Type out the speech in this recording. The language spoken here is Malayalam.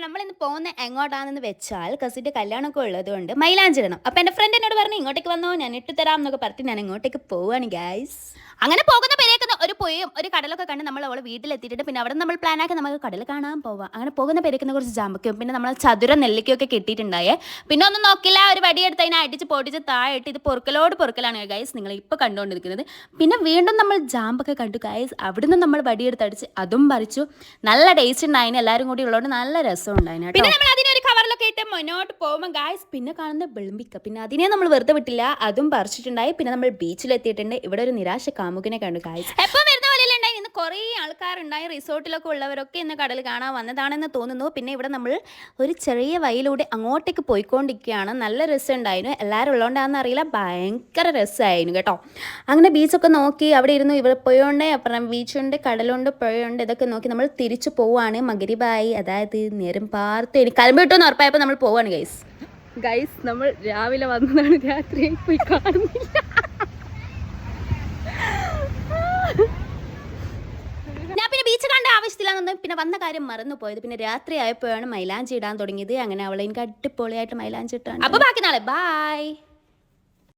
നമ്മളിന്ന് പോകുന്ന എങ്ങോട്ടാണെന്ന് വെച്ചാൽ കസിൻ്റെ കല്യാണമൊക്കെ ഉള്ളതുകൊണ്ട് മൈലാഞ്ചി ഇടണം. അപ്പോൾ എൻ്റെ ഫ്രണ്ട് എന്നോട് പറഞ്ഞു ഇങ്ങോട്ടേക്ക് വന്നോ, ഞാൻ ഇട്ട് തരാം എന്നൊക്കെ പറഞ്ഞിട്ട് ഞാൻ ഇങ്ങോട്ടേക്ക് പോവുകയാണ് ഗൈസ്. അങ്ങനെ പോകുന്ന പേരേക്കുന്ന ഒരു പുഴയും ഒരു കടലൊക്കെ കണ്ട് നമ്മൾ അവളെ വീട്ടിലെത്തിയിട്ട് പിന്നെ അവിടെ നമ്മൾ പ്ലാനാക്കി നമുക്ക് കടൽ കാണാൻ പോവാം. അങ്ങനെ പോകുന്ന പേരേക്കുന്ന കുറച്ച് ജാമ്പക്കും പിന്നെ നമ്മൾ ചതുര നെല്ലിക്കൊക്കെ കിട്ടിയിട്ടുണ്ടായേ. പിന്നെ ഒന്നും നോക്കില്ല, ഒരു വടിയെടുത്ത് അതിനെ അടിച്ച് പൊടിച്ച് താഴെയിട്ട് ഇത് പൊറുക്കലോട് പൊറുക്കലാണ് ഗൈസ് നിങ്ങൾ ഇപ്പോൾ കണ്ടുകൊണ്ടിരിക്കുന്നത്. പിന്നെ വീണ്ടും നമ്മൾ ജാമ്പൊക്കെ കണ്ടു ഗൈസ്. അവിടുന്ന് നമ്മൾ വടിയെടുത്ത് അടിച്ച് അതും പറിച്ചു. നല്ല ടേസ്റ്റ് ഉണ്ടായിന്, എല്ലാവരും കൂടി ഉള്ളതുകൊണ്ട് നല്ല രസം ഉണ്ടായിന്. പിന്നെ നമ്മൾ അതിനൊരു കവറിലൊക്കെ ഇട്ട് മുന്നോട്ട് പോകുമ്പോൾ ഗൈസ് പിന്നെ കാണുന്ന വെളുമ്പിക്ക, പിന്നെ അതിനെ നമ്മൾ വെറുതെ വിട്ടില്ല, അതും പറിച്ചിട്ടുണ്ടായി. പിന്നെ നമ്മൾ ബീച്ചിലെത്തിയിട്ടുണ്ട്. ഇവിടെ ഒരു നിരാശ കാമുകനെ കണ്ടു ഗൈസ്. എപ്പോൾ വരുന്ന പോലെ ഉണ്ടായി, ഇന്ന് കുറേ ആൾക്കാരുണ്ടായി. റിസോർട്ടിലൊക്കെ ഉള്ളവരൊക്കെ ഇന്ന് കടൽ കാണാൻ വന്നതാണെന്ന് തോന്നുന്നു. പിന്നെ ഇവിടെ നമ്മൾ ഒരു ചെറിയ വഴിയിലൂടെ അങ്ങോട്ടേക്ക് പോയിക്കൊണ്ടിരിക്കുകയാണ്. നല്ല രസം ഉണ്ടായിരുന്നു. എല്ലാവരും ഉള്ളതുകൊണ്ടാണെന്ന് അറിയില്ല, ഭയങ്കര രസമായിരുന്നു കേട്ടോ. അങ്ങനെ ബീച്ചൊക്കെ നോക്കി അവിടെ ഇരുന്നു. ഇവിടെ പുഴയുണ്ട്, അപ്പുറം ബീച്ചുണ്ട്, കടലുണ്ട്, പുഴയുണ്ട്, ഇതൊക്കെ നോക്കി നമ്മൾ തിരിച്ചു പോവുകയാണ്. മഗ്‌രിബായി, അതായത് നേരം പാർത്ത് ഇനി കലമ്പ് കിട്ടുമെന്ന് ഉറപ്പായപ്പോൾ നമ്മൾ പോവാണ് ഗൈസ്. നമ്മൾ രാവിലെ വന്നതാണ്, രാത്രി പോയി കാണുന്നില്ല. ഞാൻ പിന്നെ ബീച്ച് കണ്ട ആവശ്യത്തിലാണെന്ന് പിന്നെ വന്ന കാര്യം മറന്നു പോയത്. പിന്നെ രാത്രി ആയപ്പോഴാണ് മൈലാഞ്ചി ഇടാൻ തുടങ്ങിയത്. അങ്ങനെ അവളെ എനിക്ക് അടിപൊളിയായിട്ട് മൈലാഞ്ചി ഇട്ടാണ്. അപ്പോൾ ബാക്കി നാളെ ബൈ.